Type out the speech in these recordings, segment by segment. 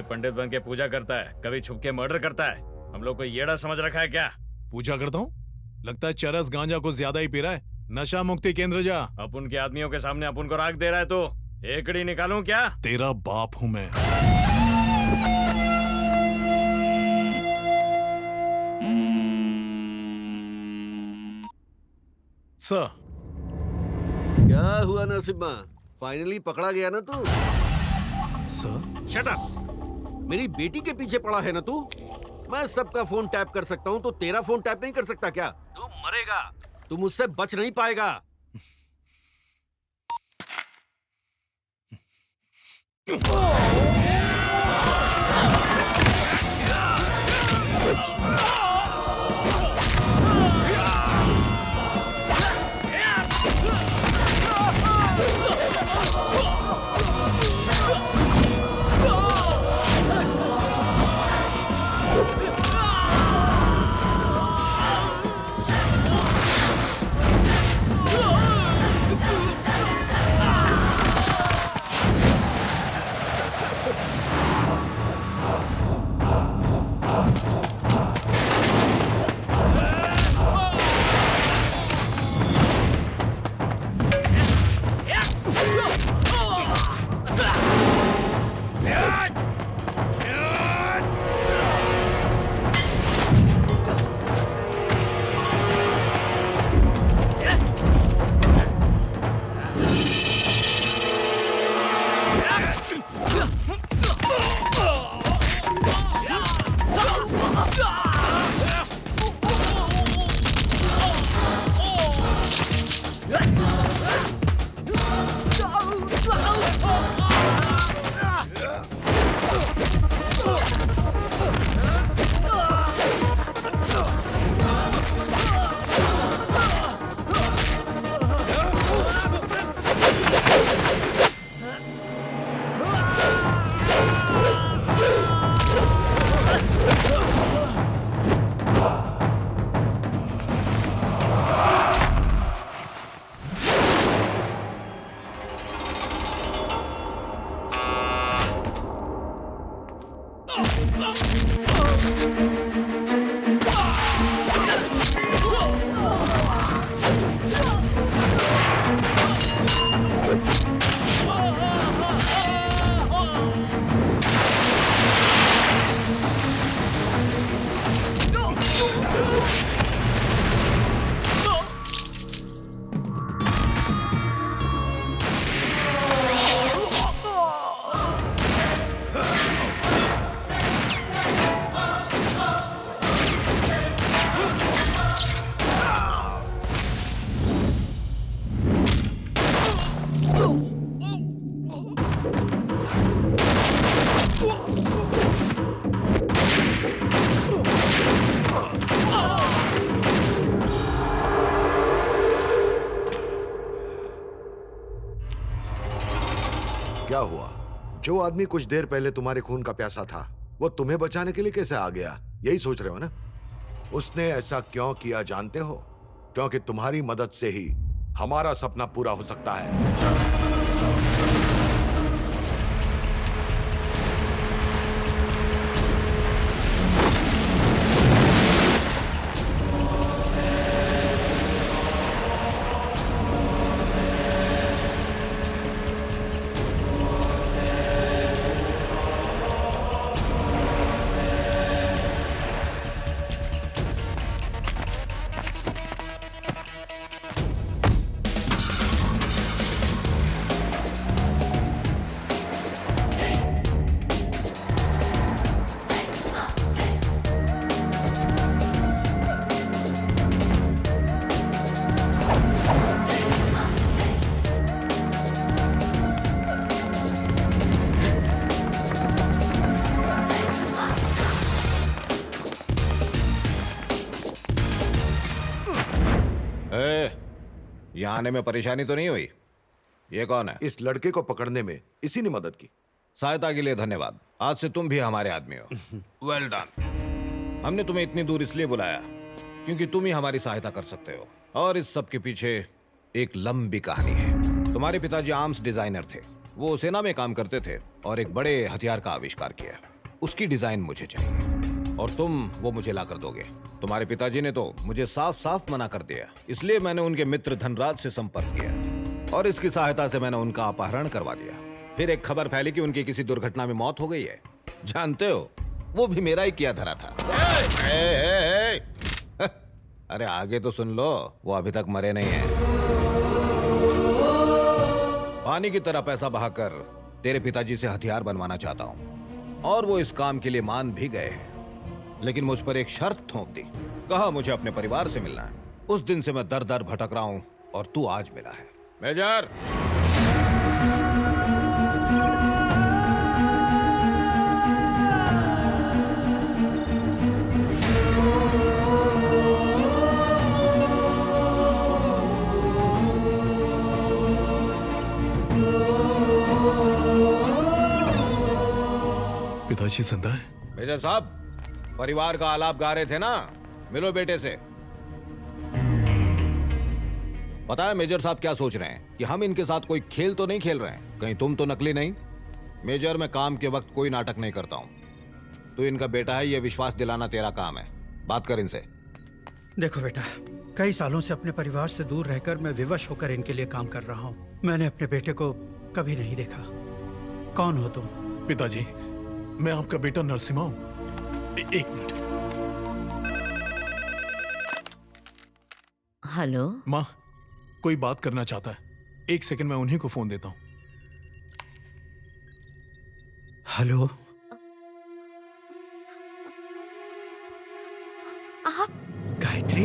पंडित बन के पूजा करता है, कभी छुप के मर्डर करता है। हम लोग को येड़ा समझ रखा है क्या? पूजा करता हूँ? लगता है चरस गांजा को ज्यादा ही पी रहा है। नशा मुक्ति केंद्र जा। अपन के आदमियों के सामने अपन को राख दे रहा है तो एकड़ी निकालूं क्या? तेरा बाप हूं मैं। सर। क्या हुआ नरसिम्हा? फाइनली पकड़ा गया ना तू? सर? Shut up! मेरी बेटी के पीछे पड़ा है ना तू? मैं सबका फोन टैप कर सकता हूँ तो तेरा फोन टैप नहीं कर सकता क्या? तू मरेगा, तू मुझसे बच नहीं पाएगा। क्या हुआ? जो आदमी कुछ देर पहले तुम्हारे खून का प्यासा था, वो तुम्हें बचाने के लिए कैसे आ गया? यही सोच रहे हो ना? उसने ऐसा क्यों किया जानते हो? क्योंकि तुम्हारी मदद से ही हमारा सपना पूरा हो सकता है। यहाँ आने में परेशानी तो नहीं हुई? ये कौन है? इस लड़के को पकड़ने में इसी ने मदद की। सहायता के लिए धन्यवाद। आज से तुम भी हमारे आदमी हो। Well done. हमने तुम्हें इतनी दूर इसलिए बुलाया क्योंकि तुम ही हमारी सहायता कर सकते हो, और इस सब के पीछे एक लंबी कहानी है। तुम्हारे पिताजी आर्म्स डिजाइनर थे। वो सेना में काम करते थे और एक बड़े हथियार का आविष्कार किया। उसकी डिजाइन मुझे चाहिए और तुम वो मुझे ला कर दोगे। तुम्हारे पिताजी ने तो मुझे साफ साफ मना कर दिया, इसलिए मैंने उनके मित्र धनराज से संपर्क किया और इसकी सहायता से मैंने उनका अपहरण करवा दिया। फिर एक खबर फैली कि उनकी किसी दुर्घटना में मौत हो गई है। जानते हो, वो भी मेरा ही किया धरा था। अरे आगे तो सुन लो, वो अभी तक मरे नहीं हैं। पानी की तरह पैसा बहाकर तेरे पिताजी से हथियार बनवाना चाहता हूँ और वो इस काम के लिए मान भी गए हैं, लेकिन मुझ पर एक शर्त थोप दी। कहा मुझे अपने परिवार से मिलना है। उस दिन से मैं दर दर भटक रहा हूँ और तू आज मिला है। मेजर, पिताजी जिंदा है? मेजर साहब, परिवार का आलाप गा रहे थे ना, मिलो बेटे से। पता है मेजर साहब क्या सोच रहे हैं कि हम इनके साथ कोई खेल तो नहीं खेल रहे हैं? कहीं तुम तो नकली नहीं? मेजर, मैं काम के वक्त कोई नाटक नहीं करता हूँ। तू इनका बेटा है, ये विश्वास दिलाना तेरा काम है। बात कर इनसे। देखो बेटा, कई सालों से अपने परिवार से दूर रहकर मैं विवश होकर इनके लिए काम कर रहा हूँ। मैंने अपने बेटे को कभी नहीं देखा। कौन हो तुम? पिताजी, मैं आपका बेटा नरसिम्हा हूँ। एक मिनट। हेलो माँ, कोई बात करना चाहता है। एक सेकंड, मैं उन्हीं को फोन देता हूँ। हेलो, आप गायत्री,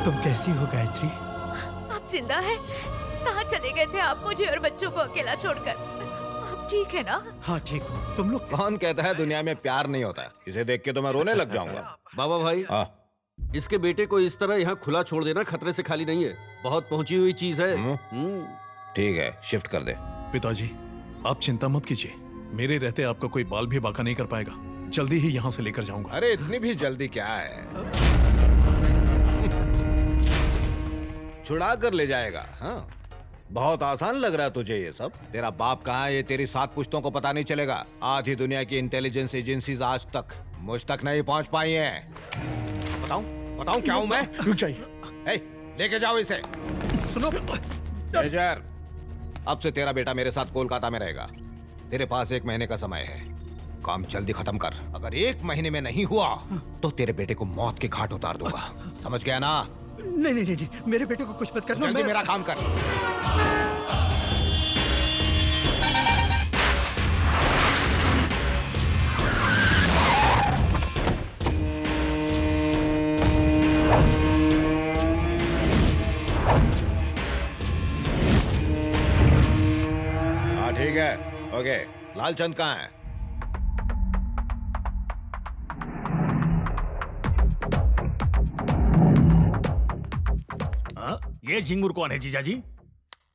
तुम कैसी हो गायत्री? आप जिंदा हैं? कहाँ चले गए थे आप मुझे और बच्चों को अकेला छोड़कर? आप ठीक है ना? हाँ ठीक हो। तुम लोग कौन कहता है दुनिया में प्यार नहीं होता? इसे देख के तो मैं रोने लग जाऊंगा। बाबा भाई, हाँ, इसके बेटे को इस तरह यहाँ खुला छोड़ देना खतरे से खाली नहीं है। बहुत पहुंची हुई चीज है। ठीक है, शिफ्ट कर दे। पिताजी, आप चिंता मत कीजिए। मेरे रहते आपका कोई बाल भी बाका नहीं कर पाएगा। जल्दी ही यहाँ से लेकर जाऊंगा। अरे इतनी भी जल्दी क्या है? छुड़ा कर ले जाएगा? हाँ, बहुत आसान लग रहा है तुझे ये सब। तेरा बाप कहाँ है ये तेरी 7 पुश्तों को पता नहीं चलेगा। आधी दुनिया की इंटेलिजेंस एजेंसीज आज तक मुझ तक नहीं पहुंच पाई हैं। बताऊं क्या हूं मैं? रुक जाइए। हे, लेके जाओ इसे। सुनो, मेजर, अब से तेरा बेटा मेरे साथ कोलकाता में रहेगा। तेरे पास 1 महीने का समय है। काम जल्दी खत्म कर। अगर 1 महीने में नहीं हुआ तो तेरे बेटे को मौत के घाट उतार दूंगा। समझ गया ना? नहीं नहीं नहीं, मेरे बेटे को कुछ मत करना। जल्दी मेरा काम कर। हाँ ठीक है, ओके। लालचंद कहाँ है? ये झिंगुर कौन है जीजा जी?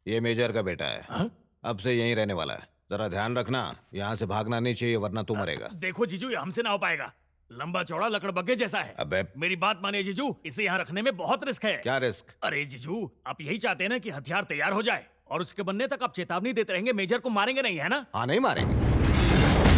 ये मेजर का बेटा है। हाँ? अब से यहीं रहने वाला है। जरा ध्यान रखना, यहाँ से भागना नहीं चाहिए वरना तू मरेगा। देखो जीजू, ये हमसे ना हो पाएगा। लंबा चौड़ा लकड़बग्गे जैसा है। अबे मेरी बात मानिए जीजू, इसे यहाँ रखने में बहुत रिस्क है। क्या रिस्क? अरे जीजू, आप यही चाहते हैं ना कि हथियार तैयार हो जाए और उसके बनने तक आप चेतावनी देते रहेंगे। मेजर को मारेंगे नहीं, है ना? हाँ, नहीं मारेंगे।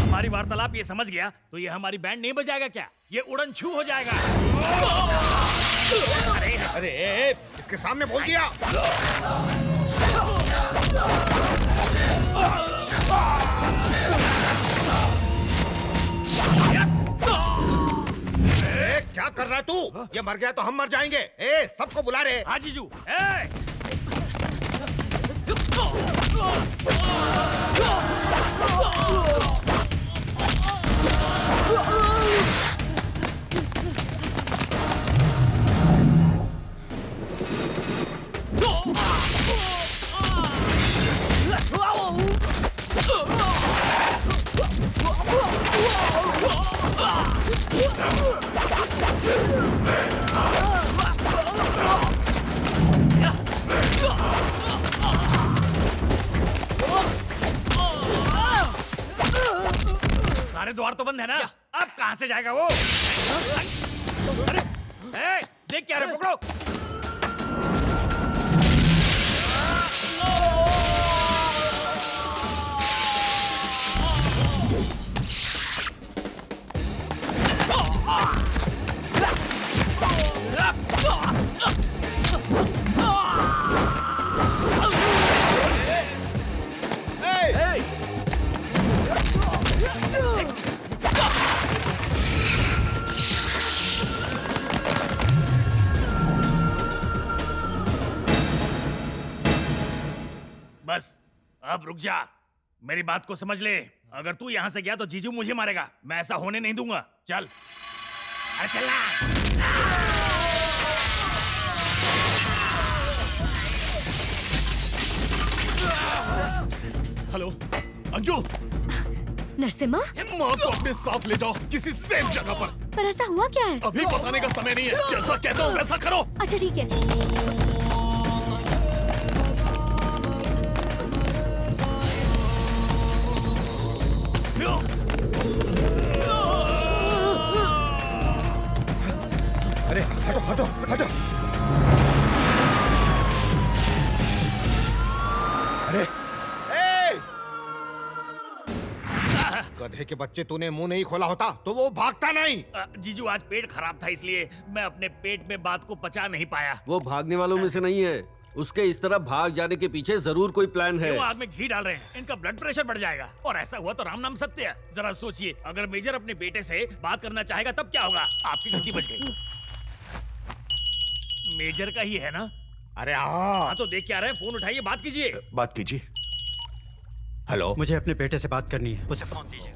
हमारी वार्तालाप ये समझ गया तो ये हमारी बैंड नहीं बजाएगा क्या? ये उड़न छू हो जाएगा। अरे इसके सामने बोल दिया। क्या कर रहा है तू? ये मर गया तो हम मर जाएंगे। सबको बुला रहे। हाँ जीजू। सारे द्वार तो बंद है ना? अब कहां से जाएगा वो? अरे देख क्या रे, पकड़ो। अब रुक जा, मेरी बात को समझ ले। अगर तू यहाँ से गया तो जीजू मुझे मारेगा, मैं ऐसा होने नहीं दूंगा। चल, अरे चल ना। हेलो अंजू, नरसिम्हा, माँ को अपने साथ ले जाओ किसी सेफ जगह पर। पर ऐसा हुआ क्या है? अभी बताने का समय नहीं है, जैसा कहता हूँ वैसा करो। अच्छा ठीक है। अरे हटो हटो हटो। अरे गधे के बच्चे, तूने मुंह नहीं खोला होता तो वो भागता नहीं। जीजू आज पेट खराब था इसलिए मैं अपने पेट में बात को पचा नहीं पाया। वो भागने वालों में से नहीं है, उसके इस तरफ भाग जाने के पीछे जरूर कोई प्लान है। वो आग में घी डाल रहे हैं, इनका ब्लड प्रेशर बढ़ जाएगा। और ऐसा हुआ तो राम नाम सत्य है। जरा सोचिए, अगर मेजर अपने बेटे से बात करना चाहेगा तब क्या होगा? आपकी घंटी बज गई। मेजर का ही है ना? अरे हाँ। हाँ तो देख क्या रहे हैं, फोन उठाइए, बात कीजिए। बात कीजिए। हेलो, मुझे अपने बेटे से बात करनी है, उसे फोन दीजिए।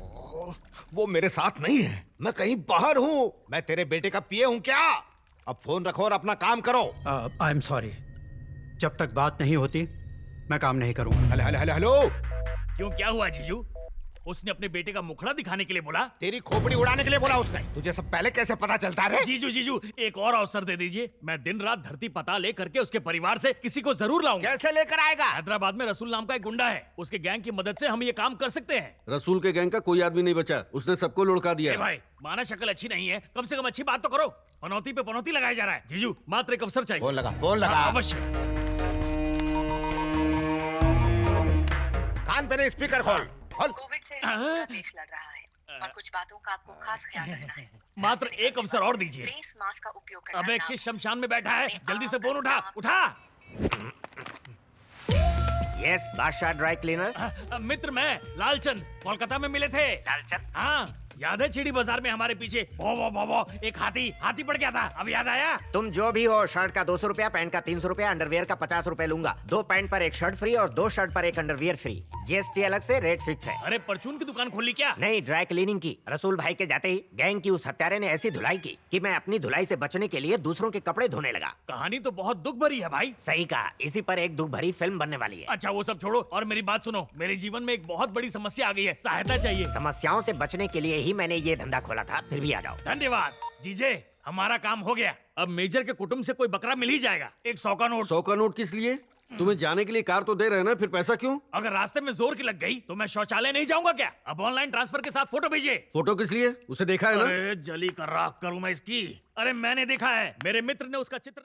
वो मेरे साथ नहीं है, मैं कहीं बाहर हूँ। मैं तेरे बेटे का पिए हूँ क्या? अब फोन रखो और अपना काम करो। आई एम सॉरी, जब तक बात नहीं होती मैं काम नहीं करूंगा। Hello hello hello hello. क्यों, क्या हुआ जीजू? उसने अपने बेटे का मुखड़ा दिखाने के लिए बोला? तेरी खोपड़ी उड़ाने के लिए बोला उसने। तुझे सब पहले कैसे पता चलता है? जीजू जीजू एक और अवसर दे दीजिए, मैं दिन रात धरती पता ले करके उसके परिवार से किसी को जरूर लाऊंगा। कैसे लेकर आएगा? हैदराबाद में रसूल नाम का एक गुंडा है, उसके गैंग की मदद से हम ये काम कर सकते हैं। रसूल के गैंग का कोई आदमी नहीं बचा, उसने सबको लुढ़का दिया ए है। भाई, माना शक्ल अच्छी नहीं है, कम से कम अच्छी बात तो करो। पनौती पे पनौती लगाया जा रहा है। जीजू मात्र एक अवसर चाहिए। फोन लगा, फोन लगा। हाँ, अवश्य। कान पे नहीं, स्पीकर खोल खोल। कोविड से पूरा देश लड़ रहा है और कुछ बातों का आपको खास ख्याल रखना है। मात्र एक अवसर और दीजिए। फेस मास्क का उपयोग करना अबे ना किस शमशान में बैठा है? जल्दी से फोन उठा, उठा। यस, बादशाह ड्राई क्लीनर्स। मित्र मैं लालचंद, कोलकाता में मिले थे। लालचंद? हाँ, याद है चिड़ी बाजार में हमारे पीछे वो एक हाथी पड़ गया था? अब याद आया? तुम जो भी हो, शर्ट का 200 रुपया, पैंट का 300 रुपया, अंडरवियर का 50 रुपया लूंगा। 2 पैंट पर एक शर्ट फ्री और 2 शर्ट पर एक अंडरवियर फ्री। जीएसटी अलग से, रेट फिक्स है। अरे परचून की दुकान खोली क्या? नहीं, ड्राई क्लीनिंग की। रसूल भाई के जाते ही गैंग की उस हत्यारे ने ऐसी धुलाई की कि मैं अपनी धुलाई से बचने के लिए दूसरों के कपड़े धोने लगा। कहानी तो बहुत दुख भरी है भाई। सही कहा, इसी पर एक दुख भरी फिल्म बनने वाली है। अच्छा वो सब छोड़ो और मेरी बात सुनो। मेरे जीवन में एक बहुत बड़ी समस्या आ गई है, सहायता चाहिए। समस्याओं से बचने के लिए ही मैंने ये धंधा खोला था, फिर भी आ जाओ। धन्यवाद जीजे, हमारा काम हो गया। अब मेजर के कुटुंब से कोई बकरा मिल ही जाएगा। एक 100 का नोट। 100 का नोट किस लिए? तुम्हें जाने के लिए कार तो दे रहे हैं ना, फिर पैसा क्यों? अगर रास्ते में जोर की लग गई तो मैं शौचालय नहीं जाऊंगा क्या? अब ऑनलाइन ट्रांसफर के साथ फोटो भेजिए। फोटो किस लिए? उसे देखा है ना? अरे जली कर राख करूं मैं इसकी। अरे मैंने देखा है, मेरे मित्र ने उसका चित्र